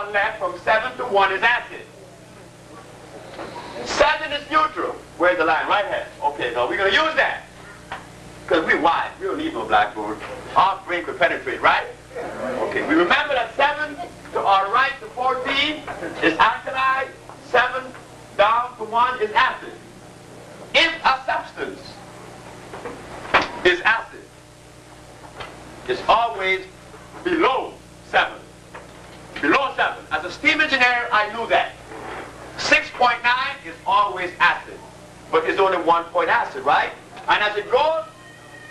or left from 7 to 1 is acid. 7 is neutral. Where's the line? Right hand. Okay, now we're going to use that. Because we're wise. We don't need no blackboard. Our brain could penetrate, right? Okay, we remember that 7 to our right to 14 is alkali. 7 down to 1 is acid. If a substance is acid, it's always below 7. Below 7. As a steam engineer, I knew that. 6.9 is always acid. But it's only 1 point acid, right? And as it goes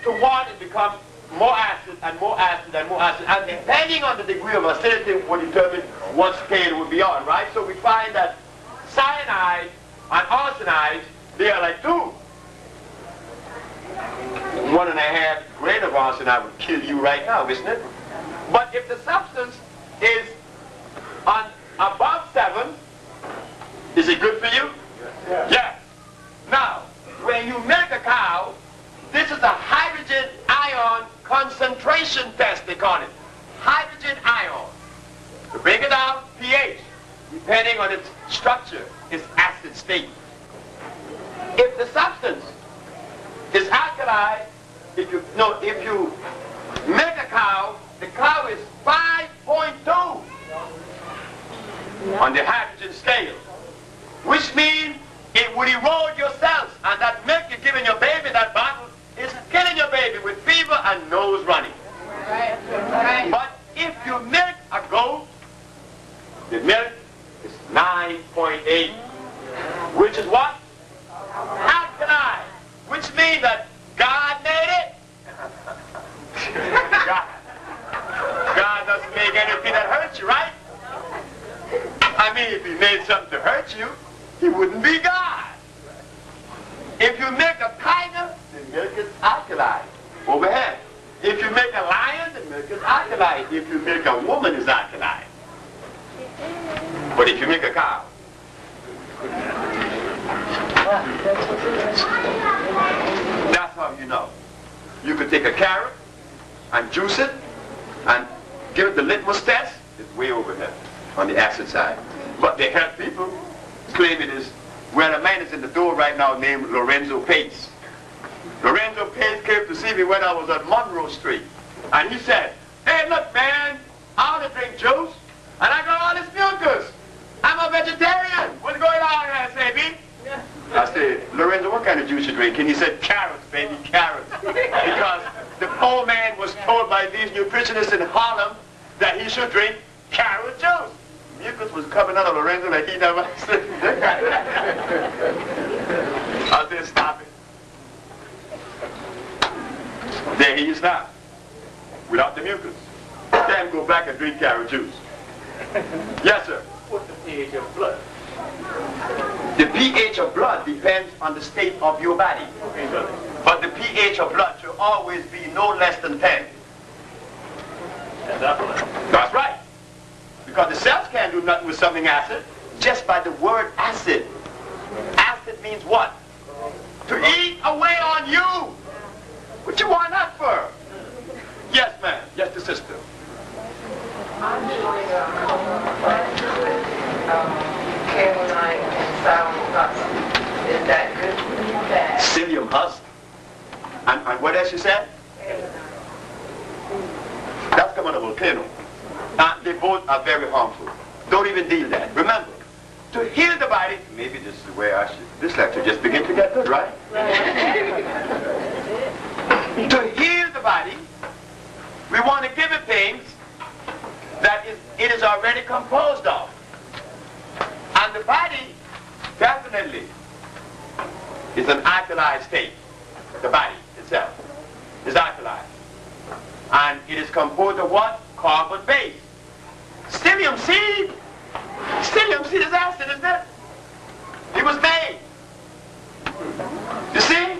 to 1, it becomes more acid and more acid and more acid. And depending on the degree of acidity will determine what scale it will be on, right? So we find that cyanide and arsenides, they are like 2. 1.5 grain of arsenide would kill you right now, isn't it? But if the substance is on above 7, is it good for you? Yes. Yes. Now, when you milk a cow, this is a hydrogen ion concentration test, they call it. Hydrogen ion. To break it down, pH, depending on its structure, is acid state. If the substance is alkali, if you milk a cow, the cow is 5.2 on the hydrogen scale, which means it would erode your cells, and that milk you're giving your baby, that bottle, is killing your baby with fever and nose running. Right. Right. But if you milk a goat, the milk is 9.8, which is what? Alkali, which means that God made it. God doesn't make anything that hurts you, right? I mean, if he made something to hurt you, he wouldn't be God. If you make a tiger, the milk is alkali. Overhead. If you make a lion, the milk is alkali. If you make a woman, it's alkali. But if you make a cow, that's how you know. You could take a carrot and juice it and give it the litmus test. It's way over here on the acid side. But they have people claim it is. Well, a man is in the door right now named Lorenzo Pace. Lorenzo Pace came to see me when I was on Monroe Street. And he said, hey, look, man, I want to drink juice. And I got all this mucus. I'm a vegetarian. What's going on here, Sebi? I said, Lorenzo, what kind of juice you drinking? He said, carrots, baby, carrots. Because the poor man was told by these nutritionists in Harlem that he should drink carrot juice. Mucus was coming out of Lorenzo like he never said. I said, stop it. There he is now, without the mucus. Then go back and drink carrot juice. Yes, sir. What's the pH of blood? The pH of blood depends on the state of your body. But the pH of blood should always be no less than 10. That's right. Because the cells can't do nothing with something acid just by the word acid. Acid means what? To eat away on you. What you want that for? Yes, ma'am. Yes, the sister. I'm doing kaolinite and psyllium husk. Is that good for you? Bad? Psyllium husk. And what else you said? That's coming on a volcano. They both are very harmful. Don't even deal that. Remember, to heal the body, maybe this is where I should, this lecture just begin to get good, right? To heal the body, we want to give it things that it is already composed of. And the body definitely is an alkali state. The body itself is alkali. And it is composed of what? Carbon base. Psyllium seed. Psyllium seed is acid, isn't it? It was made. You see?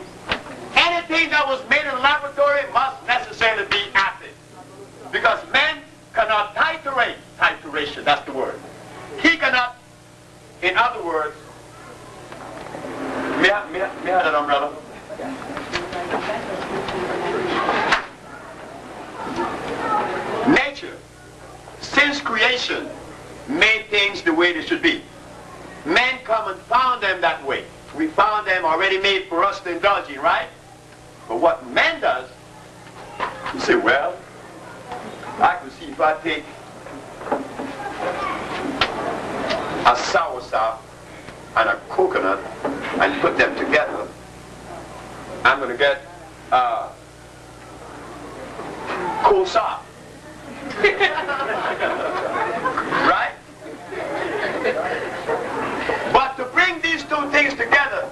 Anything that was made in a laboratory must necessarily be acid. Because men cannot titrate. Titration, that's the word. He cannot, in other words, may I have that umbrella? Nature, since creation, made things the way they should be. Men come and found them that way. We found them already made for us to indulge in, right? But what man does, you say, well, I can see if I take a soursop and a coconut and put them together, I'm going to get coleslaw. Right? But to bring these two things together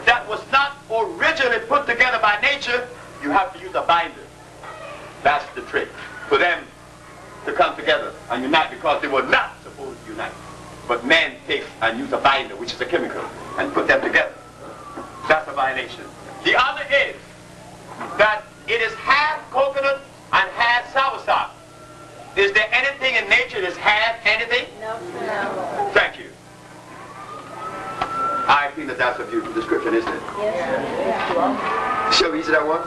that was not originally put together by nature, you have to use a binder. That's the trick. For them to come together and unite, because they were not supposed to unite. But man takes and uses a binder, which is a chemical, and put them together. That's a violation. The other is that it is half coconut and half soursop. Is there anything in nature that's half anything? No. Thank you. I think that's a beautiful description, isn't it? Yes. Shall we use that one?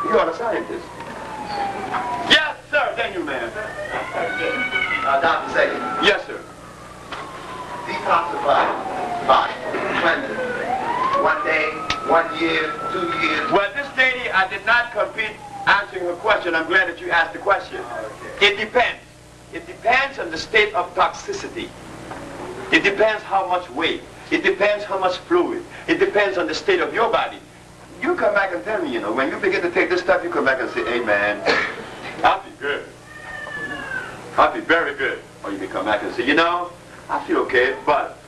You are a scientist. Yes, sir. Thank you, ma'am. Dr. Sebi. Yes, sir. Detoxify body, cleanse it. 1 day, 1 year, 2 years. Well, this lady, I did not compete answering her question. I'm glad that you asked the question. It depends. It depends on the state of toxicity. It depends how much weight. It depends how much fluid. It depends on the state of your body. You come back and tell me, you know, when you begin to take this stuff, you come back and say, hey, man, I'll be good. I'll be very good. Or you can come back and say, you know, I feel okay, but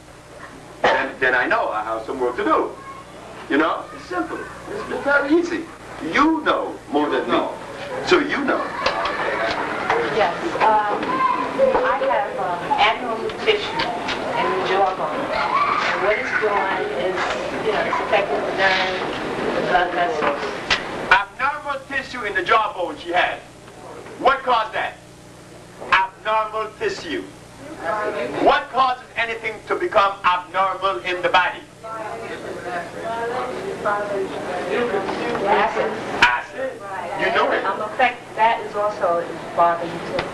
then I know I have some work to do. You know, it's simple. It's very easy. You know more than me. So you know. Yes. I have abnormal tissue in the jawbone. And what it's doing is, it's affecting the nerves, the blood vessels. Abnormal tissue in the jawbone she has. What caused that? Abnormal tissue. What causes anything to become abnormal in the body? Acid. Acid. You know it. I'm affected. That is also bothering you too.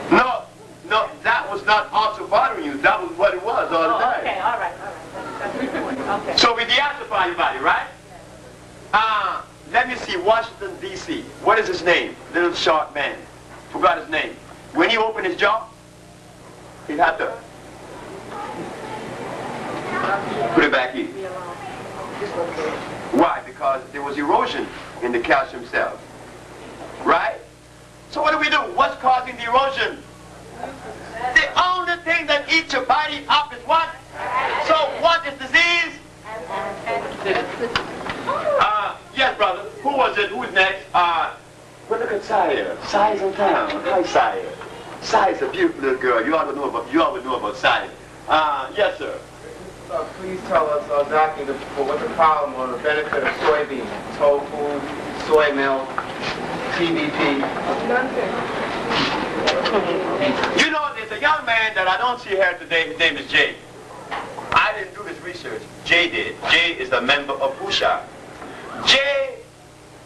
No, that was not also bothering you. That was what it was all the time. Okay, all right. That's the point. Okay. So we deacidify your body, right? Let me see, Washington, D.C. What is his name? Little short man. Forgot his name. When he opened his jaw, he had to put it back in. Why? Because there was erosion in the calcium cells. Right? So what do? What's causing the erosion? The only thing that eats your body up is what? So what is disease? Yes, brother. Who was it? Who's next? Well, look at Saya. Saya's in town. Hi, Saya. Saya's a beautiful little girl. You ought to know about Saya. Yes, sir. Please tell us exactly what the problem or the benefit of soybeans, tofu, soy milk, TBP. You know, there's a young man that I don't see here today. His name is Jay. I didn't do his research. Jay did. Jay is a member of Pusha. Jay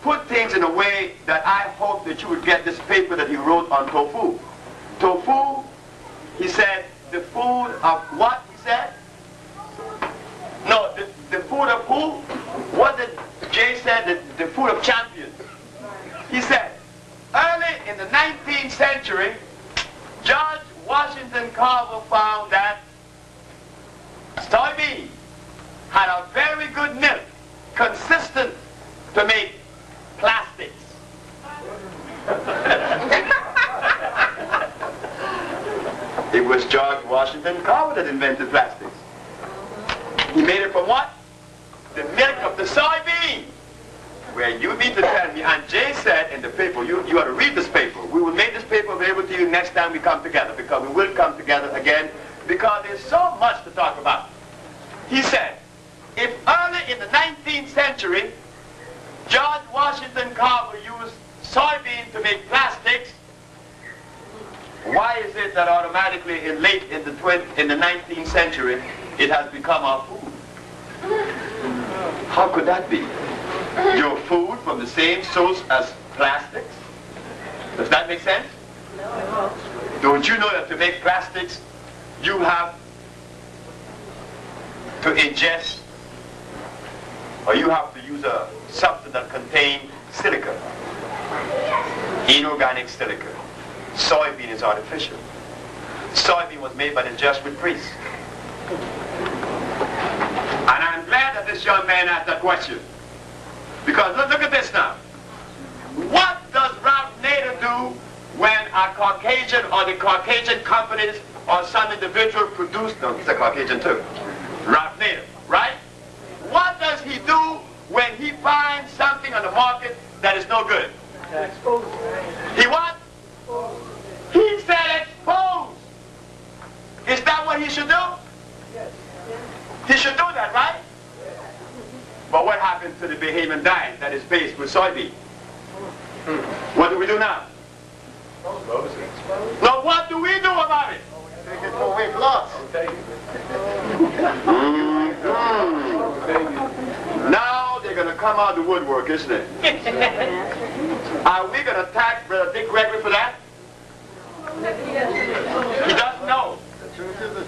put things in a way that I hope that you would get this paper that he wrote on tofu. Tofu, he said, the food of what, he said? No, the food of who? What did Jay said? The food of champions. He said, early in the 19th century, George Washington Carver found that soybean had a very good milk, consistent to make plastics. It was George Washington Carver that invented plastics. He made it from what? The milk of the soybean. Where you need to tell me, and Jay said in the paper, you ought to read this paper. We will make this paper available to you next time we come together, because we will come together again, because there's so much to talk about. He said, if early in the 19th century, George Washington Carver used soybean to make plastics, why is it that automatically in the 19th century, it has become our food? How could that be? Your food from the same source as plastics? Does that make sense? No. Don't you know that to make plastics, you have to ingest, or you have to use a substance that contains silica, inorganic silica. Soybean is artificial. Soybean was made by the Jesuit priests. And I'm glad that this young man asked that question. Because look at this now. What does Ralph Nader do when a Caucasian or the Caucasian companies or some individual produce, no, he's a Caucasian too, Ralph Nader, right? What does he do when he finds something on the market that is no good? He what? He said expose. Is that what he should do? He should do that, right? But what happened to the Bahamian diet that is based with soybean? What do we do now? Now what do we do about it? Take it away lots. Now they're going to come out the woodwork, isn't it? Are we going to tax Brother Dick Gregory for that? He doesn't know.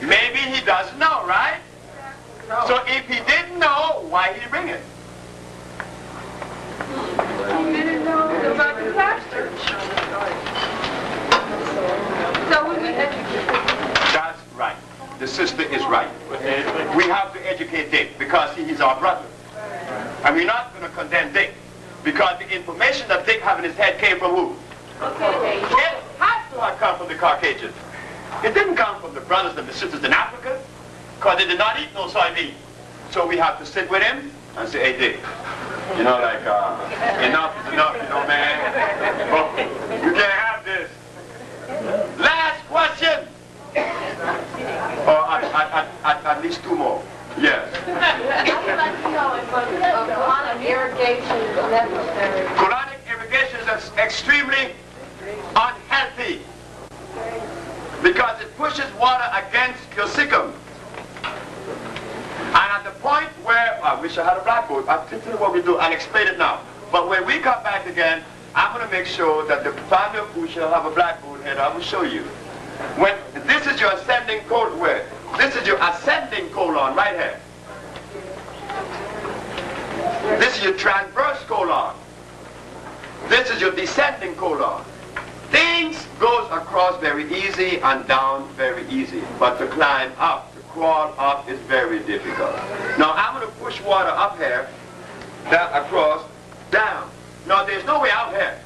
Maybe he doesn't know, right? So if he didn't know, why did he bring it? He didn't know about the pastor. So we would educate. That's right. The sister is right. We have to educate Dick because he's our brother. And we're not going to condemn Dick because the information that Dick had in his head came from who? It had to have come from the Caucasians. It didn't come from the brothers and the sisters in Africa because they did not eat no soybean. So we have to sit with him and say, hey Dick, you know, like, enough is enough, you know, man. Oh, you can't have this. Last question. Or at least two more. Yes. I would like to know if a colonic irrigation is necessary. Colonic irrigation is extremely unhealthy because it pushes water against your cecum. And at the point where, I wish I had a blackboard, I'll tell you what we do, I'll explain it now. But when we come back again, I'm going to make sure that the family of who shall have a blackboard here, I will show you. When this is your ascending colon, where? This is your ascending colon right here. This is your transverse colon. This is your descending colon. Things goes across very easy and down very easy. But to climb up, to crawl up is very difficult. Now I'm going to push water up here, down, across, down. Now there's no way out here.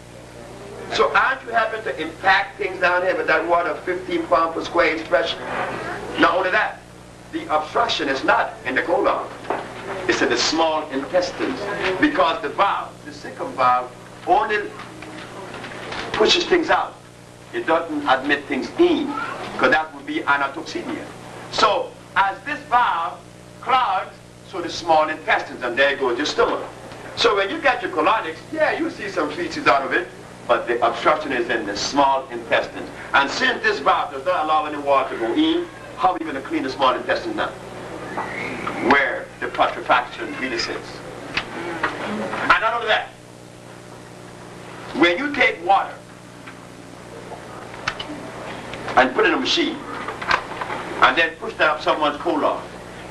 So aren't you having to impact things down here with that water 15 pounds per square inch pressure? Not only that, the obstruction is not in the colon. It's in the small intestines. Because the valve, the cecum valve, only pushes things out. It doesn't admit things in, because that would be anatoxemia. So as this valve clogs, so the small intestines, and there goes your stomach. So when you get your colonics, yeah, you see some feces out of it, but the obstruction is in the small intestines. And since this valve does not allow any water to go in, how are we going to clean the small intestines now? Where the putrefaction really sits. And not only that, when you take water and put it in a machine and then push that up someone's colon,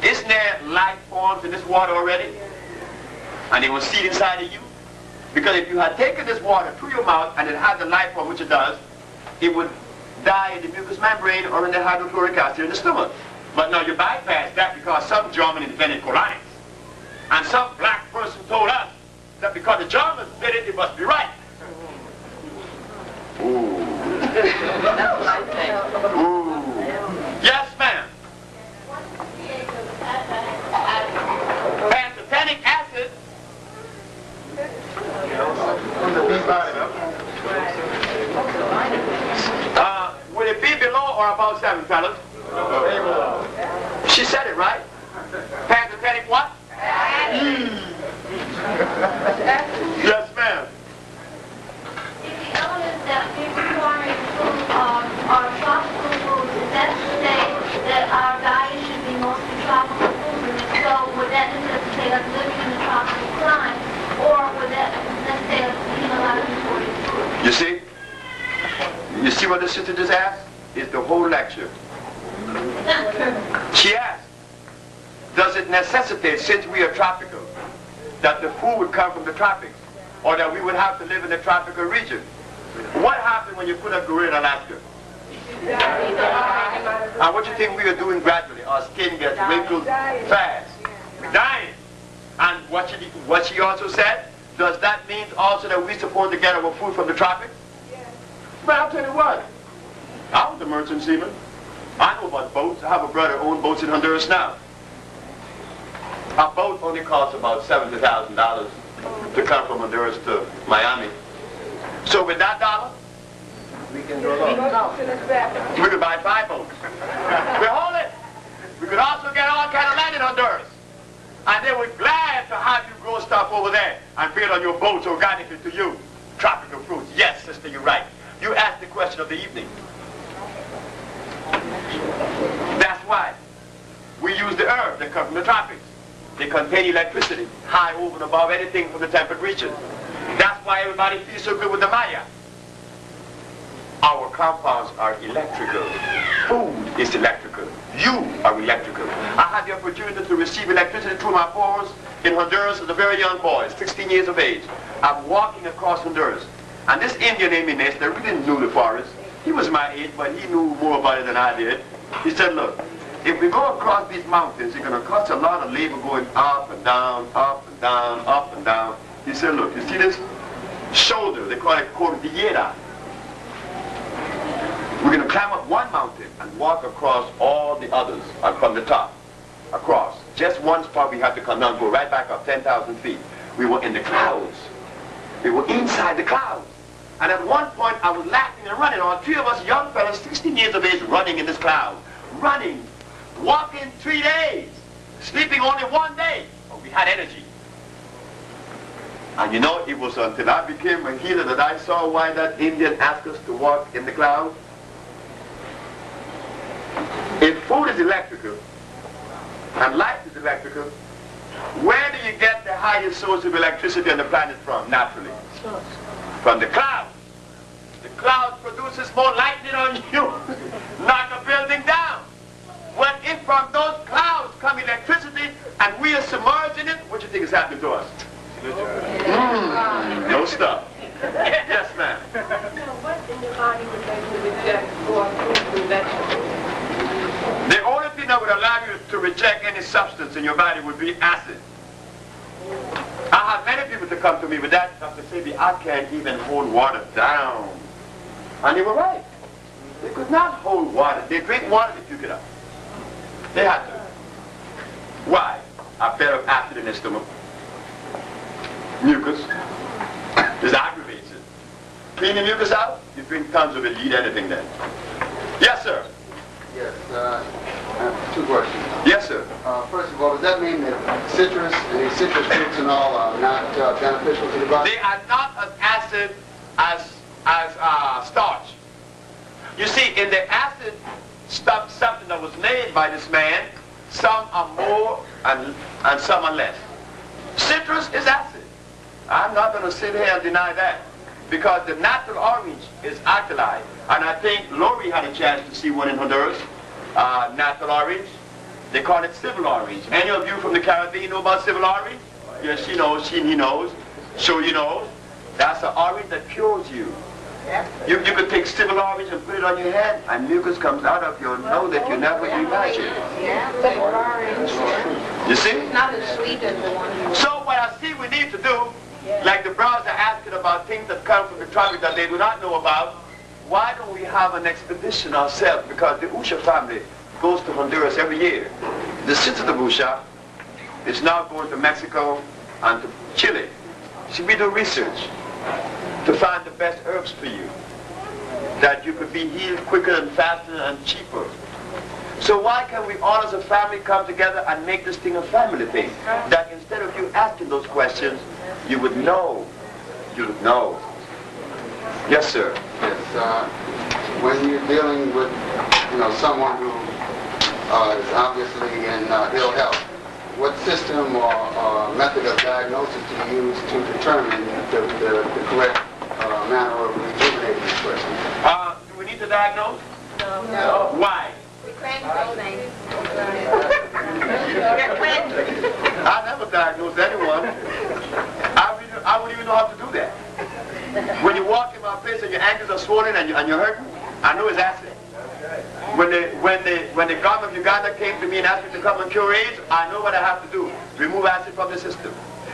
isn't there life forms in this water already? And they will seed inside of you? Because if you had taken this water through your mouth and it had the life form, which it does, it would die in the mucous membrane or in the hydrochloric acid in the stomach. But now you bypass that because some German invented colonics. And some black person told us that because the Germans did it, it must be right. Ooh. That's what I think. Ooh. Yes, ma'am. Pantothenic acid. Will it be below or above 7, fellas? She said it right. Pantothenic what? Yes, ma'am. If the elements that we require in food are tropical foods, is that to say that our diet should be mostly tropical foods? So would that necessitate us living in a tropical climate, or would that necessitate us eating a lot of imported food? You see? You see what the sister just asked? It's the whole lecture. No, She asked, does it necessitate, since we are tropical, that the food would come from the tropics, or that we would have to live in the tropical region? What happened when you put a gorilla in Alaska? And what do you think we are doing gradually? Our skin gets wrinkled fast. We're dying. And what she also said, does that mean also that we're supposed to get our food from the tropics? But I'll tell you what, I was a merchant seaman. I know about boats. I have a brother who owns boats in Honduras now. A boat only costs about $70,000 to come from Honduras to Miami. So with that dollar, we can do a lot. We could buy 5 boats. We hold it. We could also get all kind of land in Honduras. And they were glad to have you grow stuff over there and build on your boats organically to you. Tropical fruits. Yes, sister, you're right. You asked the question of the evening. That's why we use the herbs that come from the tropics. They contain electricity, high over and above anything from the temperate region. That's why everybody feels so good with the Maya. Our compounds are electrical. Food is electrical. You are electrical. I had the opportunity to receive electricity through my pores in Honduras as a very young boy, 16 years of age. I'm walking across Honduras. And this Indian named Inez, that really knew the forest. He was my age, but he knew more about it than I did. He said, look, if we go across these mountains, it's going to cost a lot of labor going up and down, up and down, up and down. He said, look, you see this shoulder? They call it Cordillera. We're going to climb up one mountain and walk across all the others from the top, across. Just one spot we had to come down, go right back up 10,000 feet. We were in the clouds. We were inside the clouds. And at one point, I was laughing and running. All 3 of us young fellas, 16 years of age, running in this cloud. Running, walking 3 days, sleeping only 1 day. But we had energy. And you know, it was until I became a healer that I saw why that Indian asked us to walk in the cloud. If food is electrical, and life is electrical, where do you get the highest source of electricity on the planet from, naturally? From the clouds. The cloud produces more lightning on you, knock a building down. Well, if from those clouds come electricity, and we are submerged in it, what do you think is happening to us? No stuff. Yes, ma'am. What in the body would make you reject or fruits and vegetables? The only thing that would allow you to reject any substance in your body would be acid. I have many people to come to me with that. Dr. Sebi, I can't even hold water down. And they were right. They could not hold water. They drink water, they puke it up. They had to. Why? A bed of acid in their stomach. Mucus. This aggravates it. Clean the mucus out, you drink tons of it, you eat anything then. Yes, sir. Yes, I have 2 questions. Yes, sir. First of all, does that mean that citrus and these citrus fruits and all are not beneficial to the body? They are not as acid as starch. You see, in the acid stuff, something that was made by this man, some are more and some are less. Citrus is acid. I'm not going to sit here and deny that, because the natural orange is alkali. And I think Lori had a chance to see one in Honduras, natural orange. They call it civil orange. Any of you from the Caribbean know about civil orange? Yes, she knows, he knows, so you know. That's an orange that cures you. You could take civil orange and put it on your head, and mucus comes out of your nose that you never imagined. You see? Not as sweet as the one. So what I see we need to do, like the brothers are asking about things that come from the tropics that they do not know about, why don't we have an expedition ourselves? Because the Usha family goes to Honduras every year. The sister of Usha is now going to Mexico and to Chile. See, we do research to find the best herbs for you, that you could be healed quicker and faster and cheaper. So why can we all as a family come together and make this thing a family thing? That instead of you asking those questions, you would know. You would know. Yes, sir. Yes, when you're dealing with, someone who is obviously in ill health, what system or method of diagnosis do you use to determine the correct manner of rejuvenating this person? Do we need to diagnose? No. Why? We can't go things. I never diagnosed anyone. I wouldn't even know how to do that. When you walk in my place and your ankles are swollen and you're hurting, I know it's acid. When the government of Uganda came to me and asked me to come and cure AIDS, I know what I have to do. Remove acid from the system.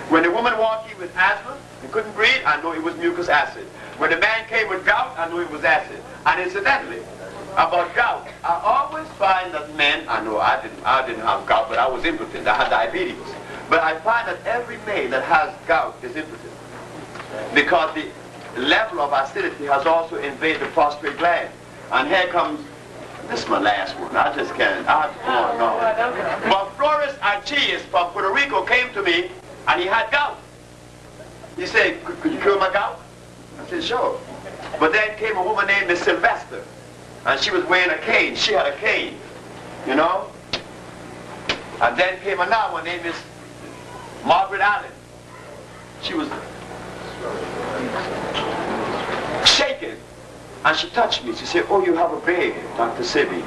When the woman walked in with asthma and couldn't breathe, I know it was mucus acid. When the man came with gout, I knew it was acid. And incidentally, about gout, I always find that men, I know I didn't have gout, but I was impotent. I had diabetes. But I find that every male that has gout is impotent. Because the level of acidity has also invaded the prostate gland. And here comes, this is my last one. I just can't, I have to go on and on. But Flores Archies from Puerto Rico came to me and he had gout. He said, could you cure my gout? I said, sure. But then came a woman named Miss Sylvester. And she was wearing a cane. She had a cane, you know? And then came another one named Miss Margaret Allen. She was shaking. And she touched me. She said, oh, you have a baby, Dr. Sebi.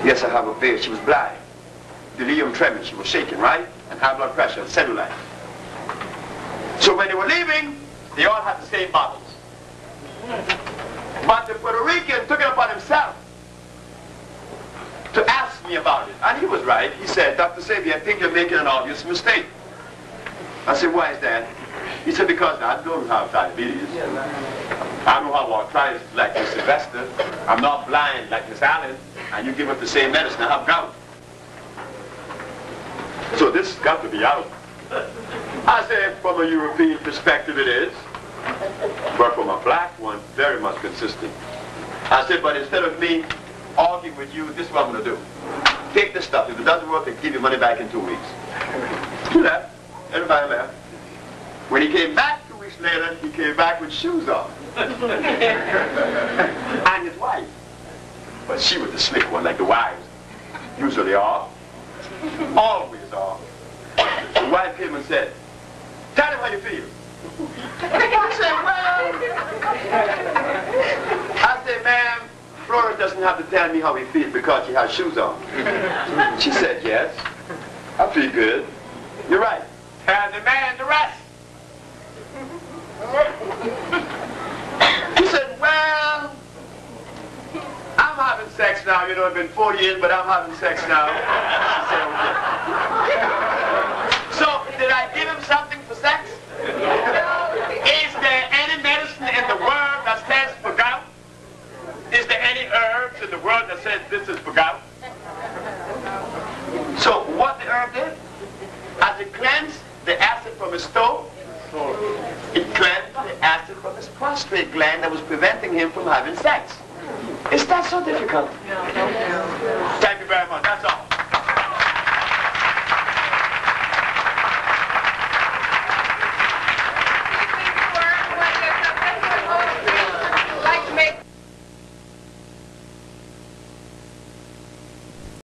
Yes, I have a baby. She was blind. Delirium tremens. She was shaking, right? And high blood pressure and cellulite. So when they were leaving, they all had the same bottles. But the Puerto Rican took it upon himself to ask me about it. And he was right. He said, Dr. Sebi, I think you're making an obvious mistake. I said, why is that? He said, because I don't have diabetes. I don't have arthritis like Miss Sylvester. I'm not blind like Miss Allen. And you give us the same medicine. I have gout. So this has got to be out. I said, from a European perspective it is. But from a black one, very much consistent. I said, but instead of me arguing with you, this is what I'm going to do. Take this stuff. If it doesn't work, they give you money back in 2 weeks. He left. Everybody left. When he came back 2 weeks later, he came back with shoes on. And his wife. But she was the slick one, like the wives usually are. Always are. The wife came and said, tell him how you feel. I said, well, I said, ma'am, Flora doesn't have to tell me how he feels because she has shoes on. She said, yes, I feel good. You're right. Tell the man the rest. He said, well, I'm having sex now. You know, it's been 4 years, but I'm having sex now. She said, okay. So, did I give him something for sex? Is there any medicine in the world that stands for gout? Is there any herbs in the world that says this is for gout? So what the herb did, as it cleansed the acid from his stove, it cleansed the acid from his prostate gland that was preventing him from having sex. Is that so difficult?